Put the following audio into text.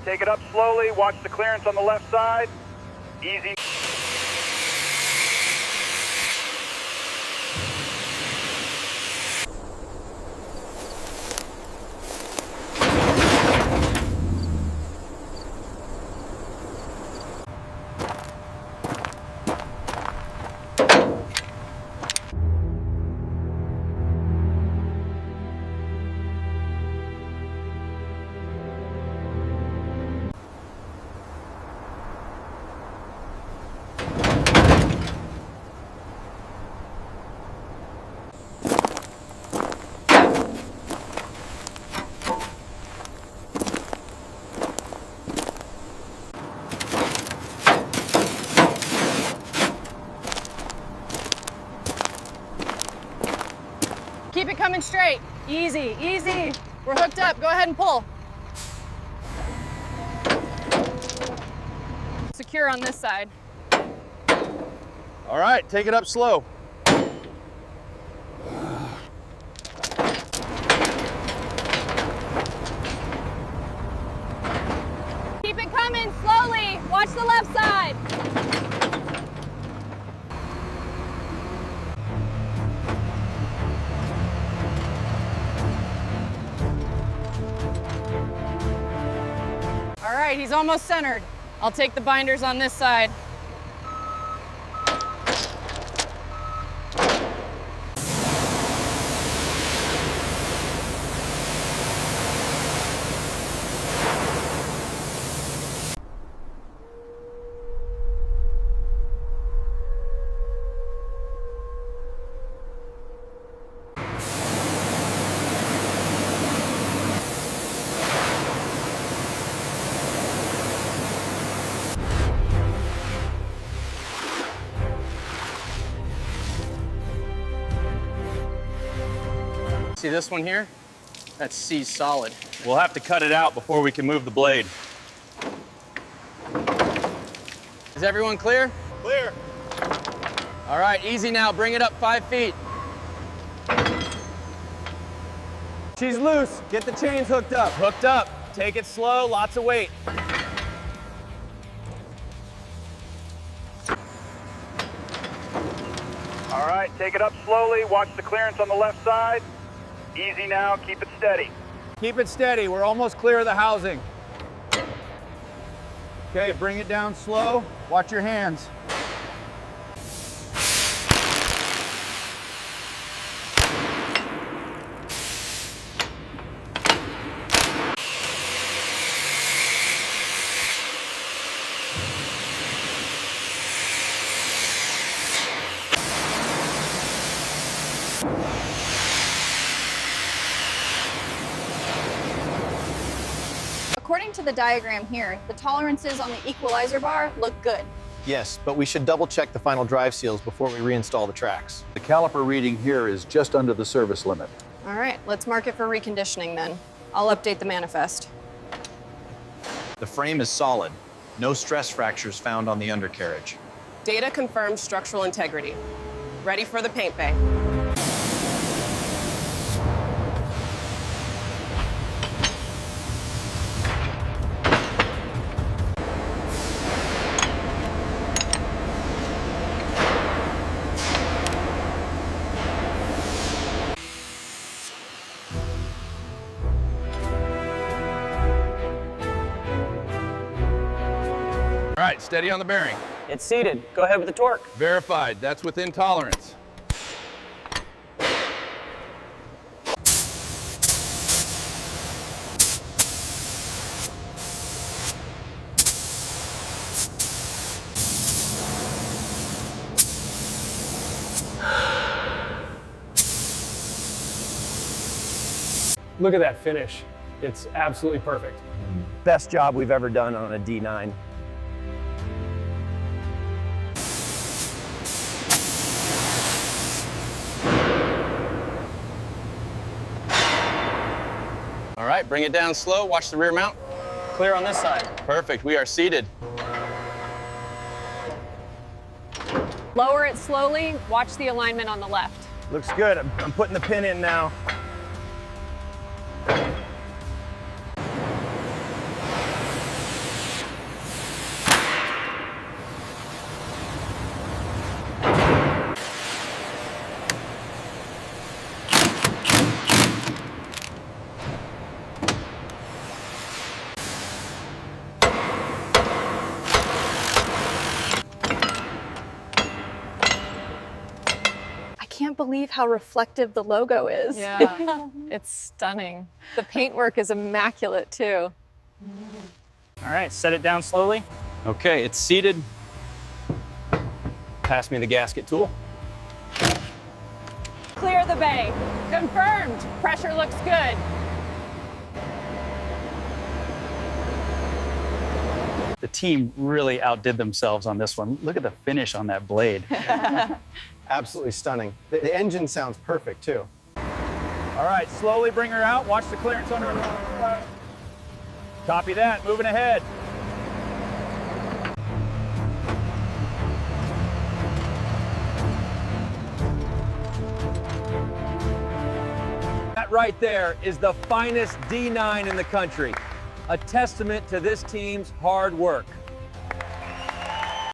take it up slowly. Watch the clearance on the left side. Easy. Keep it coming straight. Easy, easy. We're hooked up. Go ahead and pull. Secure on this side. All right, take it up slow. Keep it coming slowly. Watch the left side. All right, he's almost centered. I'll take the binders on this side. See this one here? That's C solid. We'll have to cut it out before we can move the blade. Is everyone clear? Clear. All right, easy now. Bring it up 5 feet. She's loose. Get the chains hooked up. Hooked up. Take it slow, lots of weight. All right, take it up slowly. Watch the clearance on the left side. Easy now, keep it steady. Keep it steady. We're almost clear of the housing. Okay, bring it down slow. Watch your hands. According to the diagram here, the tolerances on the equalizer bar look good. Yes, but we should double check the final drive seals before we reinstall the tracks. The caliper reading here is just under the service limit. All right, let's mark it for reconditioning then. I'll update the manifest. The frame is solid. No stress fractures found on the undercarriage. Data confirms structural integrity. Ready for the paint bay. All right, steady on the bearing. It's seated. Go ahead with the torque. Verified, that's within tolerance. Look at that finish. It's absolutely perfect. Best job we've ever done on a D9. All right, bring it down slow. Watch the rear mount. Clear on this side. Perfect, we are seated. Lower it slowly. Watch the alignment on the left. Looks good. I'm putting the pin in now. can't believe how reflective the logo is. Yeah, it's stunning. The paintwork is immaculate too. All right, set it down slowly. Okay, it's seated. Pass me the gasket tool. Clear the bay. Confirmed. Pressure looks good. The team really outdid themselves on this one. Look at the finish on that blade. Absolutely stunning. The engine sounds perfect too. All right, slowly bring her out. Watch the clearance under her. Copy that, moving ahead. That right there is the finest D9 in the country. A testament to this team's hard work.